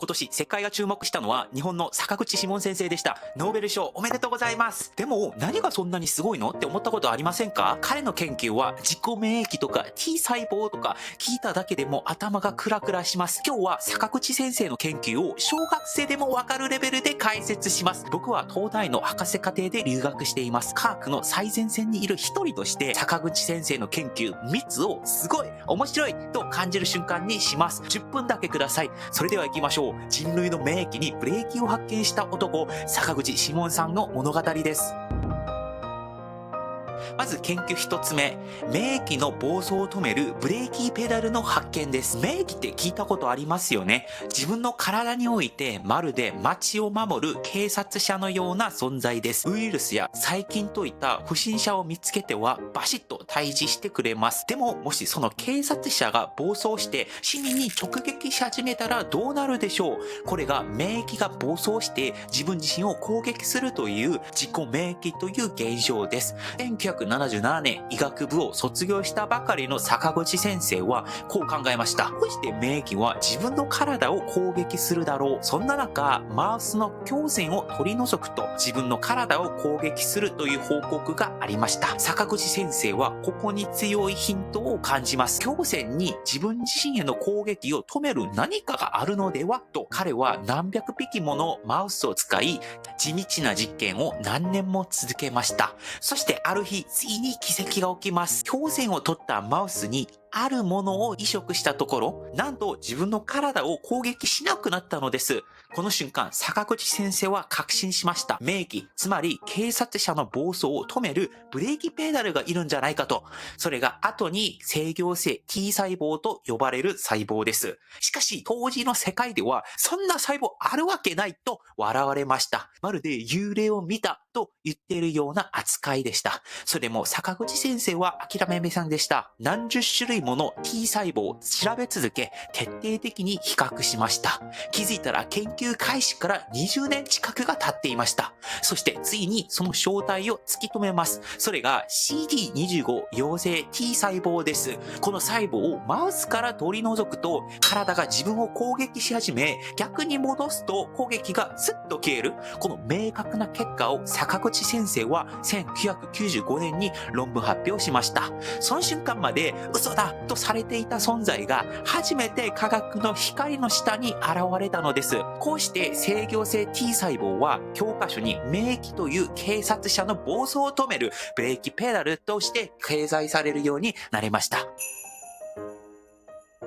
今年世界が注目したのは日本の坂口志門先生でした。ノーベル賞おめでとうございます。でも何がそんなにすごいのって思ったことありませんか？彼の研究は自己免疫とか T 細胞とか聞いただけでも頭がクラクラします。今日は坂口先生の研究を小学生でもわかるレベルで解説します。僕は東大の博士課程で留学しています。科学の最前線にいる一人として坂口先生の研究3つをすごい面白いと感じる瞬間にします。10分だけください。それでは行きましょう。人類の免疫にブレーキを発見した男、坂口志門さんの物語です。まず研究一つ目、免疫の暴走を止めるブレーキペダルの発見です。免疫って聞いたことありますよね。自分の体においてまるで街を守る警察者のような存在です。ウイルスや細菌といった不審者を見つけてはバシッと退治してくれます。でももしその警察者が暴走して市民に直撃し始めたらどうなるでしょう。これが免疫が暴走して自分自身を攻撃するという自己免疫という現象です。1977年医学部を卒業したばかりの坂口先生はこう考えました。どうして免疫は自分の体を攻撃するだろう。そんな中、マウスの胸腺を取り除くと自分の体を攻撃するという報告がありました。坂口先生はここに強いヒントを感じます。胸腺に自分自身への攻撃を止める何かがあるのではと、彼は何百匹ものマウスを使い地道な実験を何年も続けました。そしてある日、ついに奇跡が起きます。胸腺を取ったマウスにあるものを移植したところ、なんと自分の体を攻撃しなくなったのです。この瞬間、坂口先生は確信しました。免疫、つまり警察者の暴走を止めるブレーキペダルがいるんじゃないかと。それが後に制御性 T 細胞と呼ばれる細胞です。しかし、当時の世界では、そんな細胞あるわけないと笑われました。まるで幽霊を見たと言っているような扱いでした。それでも坂口先生は諦めませんでした。何十種類もの T 細胞を調べ続け、徹底的に比較しました。気づいたら研究開始から20年近くが経っていました。そしてついにその正体を突き止めます。それが CD25 陽性 T 細胞です。この細胞をマウスから取り除くと、体が自分を攻撃し始め、逆に戻すと攻撃がスッと消える。この明確な結果を坂口先生は1995年に論文発表しました。その瞬間まで嘘だとされていた存在が初めて科学の光の下に現れたのです。こうして制御性 T 細胞は教科書に免疫という警察者の暴走を止めるブレーキペダルとして掲載されるようになりました。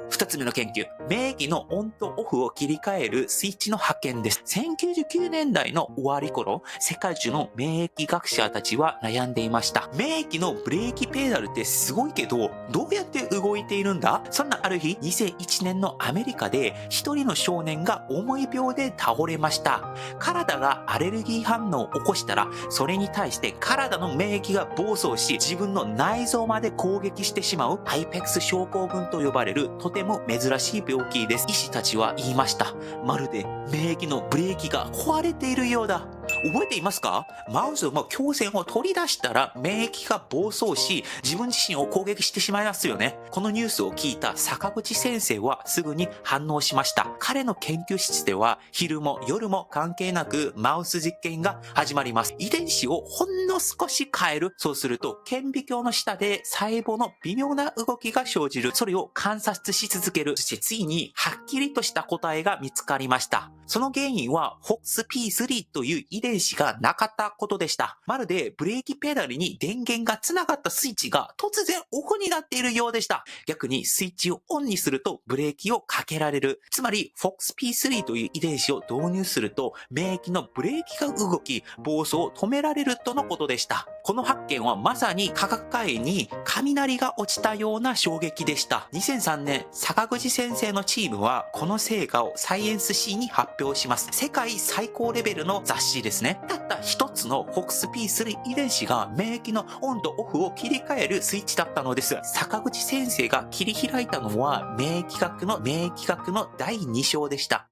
二つ目の研究、免疫のオンとオフを切り替えるスイッチの発見です。1990年代の終わり頃、世界中の免疫学者たちは悩んでいました。免疫のブレーキペダルってすごいけど、どうやって動いているんだ？そんなある日、2001年のアメリカで一人の少年が重い病で倒れました。体がアレルギー反応を起こしたら、それに対して体の免疫が暴走し、自分の内臓まで攻撃してしまうハイペックス症候群と呼ばれるとても珍しい病気です。医師たちは言いました。まるで免疫のブレーキが壊れているようだ。覚えていますか？マウスの胸腺を取り出したら免疫が暴走し、自分自身を攻撃してしまいますよね。このニュースを聞いた坂口先生はすぐに反応しました。彼の研究室では昼も夜も関係なくマウス実験が始まります。遺伝子をほんの少し変える。そうすると顕微鏡の下で細胞の微妙な動きが生じる。それを観察し続ける。そしてついにはっきりとした答えが見つかりました。その原因は FOXP3 という遺伝子がなかったことでした。まるでブレーキペダルに電源がつながったスイッチが突然オフになっているようでした。逆にスイッチをオンにするとブレーキをかけられる。つまり FOXP3 という遺伝子を導入すると免疫のブレーキが動き暴走を止められるとのことでした。この発見はまさに科学界に雷が落ちたような衝撃でした。2003年、坂口先生のチームはこの成果をサイエンス誌に発表します。世界最高レベルの雑誌ですね。たった一つの FOXP3 遺伝子が免疫のオンとオフを切り替えるスイッチだったのです。坂口先生が切り開いたのは免疫学の第2章でした。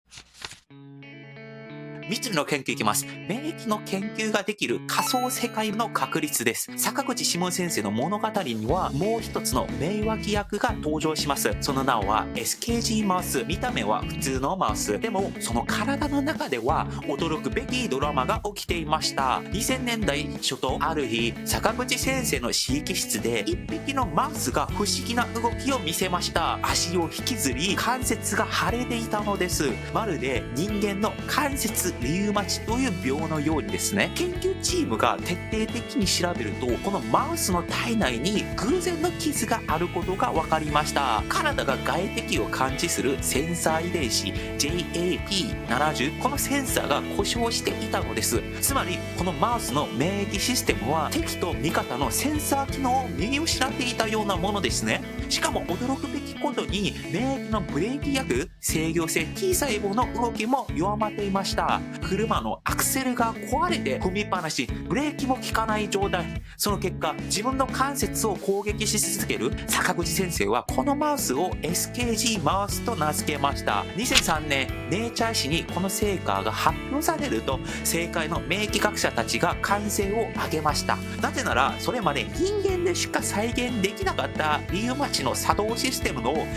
3つ目の研究いきます。免疫の研究ができる仮想世界の確率です。坂口志門先生の物語にはもう一つの名脇役が登場します。その名は SKG マウス。見た目は普通のマウス。でもその体の中では驚くべきドラマが起きていました。2000年代初頭、ある日、坂口先生の飼育室で一匹のマウスが不思議な動きを見せました。足を引きずり関節が腫れていたのです。まるで人間の関節リウマチという病のようにですね。研究チームが徹底的に調べると、このマウスの体内に偶然の傷があることが分かりました。体が外敵を感知するセンサー遺伝子 JAP70、 このセンサーが故障していたのです。つまりこのマウスの免疫システムは敵と味方のセンサー機能を見失っていたようなものですね。しかも驚くべきことに免疫のブレーキ薬制御性 T 細胞の動きも弱まっていました。車のアクセルが壊れて踏みっぱなし、ブレーキも効かない状態。その結果、自分の関節を攻撃し続ける坂口先生はこのマウスを SKG マウスと名付けました。2003年、ネイチャー誌にこの成果が発表されると、政界の免疫学者たちが歓声を上げました。なぜなら、それまで人間でしか再現できなかったリウマチの作動システムの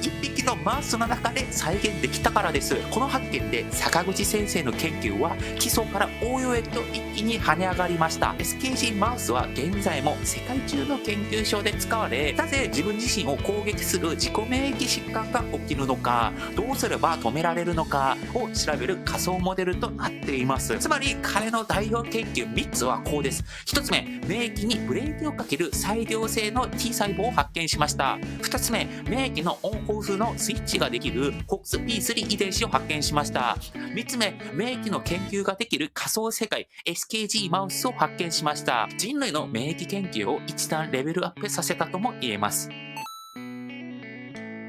一匹のマウスの中で再現できたからです。この発見で坂口先生の研究は基礎から応用へと一気に跳ね上がりました。 SKG マウスは現在も世界中の研究所で使われ、なぜ自分自身を攻撃する自己免疫疾患が起きるのか、どうすれば止められるのかを調べる仮想モデルとなっています。つまり彼の代表研究3つはこうです。1つ目、免疫にブレーキをかける裁量性の T 細胞を発見しました。2つ目、免疫のオンオフのスイッチができる FOXP3 遺伝子を発見しました。3つ目、免疫の研究ができる仮想世界 SKG マウスを発見しました。人類の免疫研究を一段レベルアップさせたとも言えます。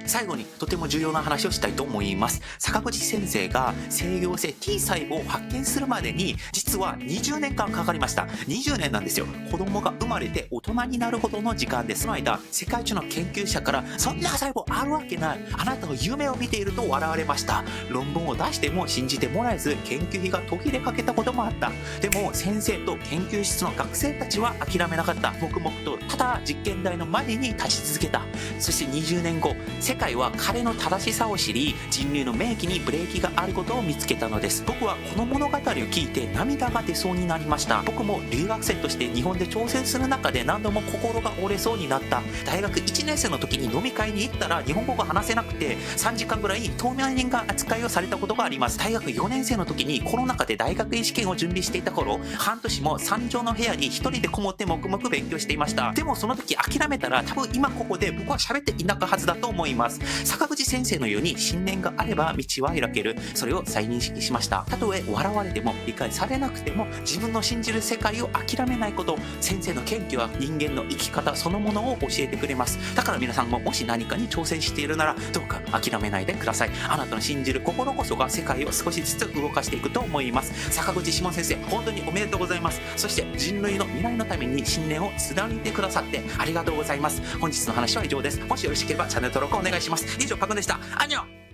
最後にとても重要な話をしたいと思います。坂口先生が制御性 T 細胞を発見するまでに実は20年間かかりました。20年なんですよ。子供が生まれて大人になるほどの時間です。その間、世界中の研究者からそんな細胞あるわけない。あなたの夢を見ていると笑われました。論文を出しても信じてもらえず、研究費が途切れかけたこともあった。でも先生と研究室の学生たちは諦めなかった。黙々とただ実験台の前に立ち続けた。そして20年後、世界は彼の正しさを知り、人類の免疫にブレーキがあることを見つけたのです。僕はこの物語を聞いて涙が出そうになりました。僕も留学生として日本で挑戦する中で何度も心が折れそうになった。大学1年生の時に飲み会に行ったら日本語が話せなくて3時間ぐらい透明人間扱いをされたことがあります。大学4年生の時にコロナ禍で大学院試験を準備していた頃、半年も3畳の部屋に一人でこもって黙々勉強していました。でもその時諦めたら多分今ここで僕は喋っていなかったはずだと思います。坂口先生のように信念があれば道は開ける。それを再認識しました。たとえ笑われても理解されなくても自分の信じる世界を諦めないこと。先生の研究は人間の生き方そのものを教えてくれます。だから皆さんももし何かに挑戦しているならどうか諦めないでください。あなたの信じる心こそが世界を少しずつ動かしていくと思います。坂口志門先生、本当におめでとうございます。そして人類の未来のために信念を貫いてくださってありがとうございます。本日の話は以上です。もしよろしければチャンネル登録お願いします。以上、パクンでした。アンニョン。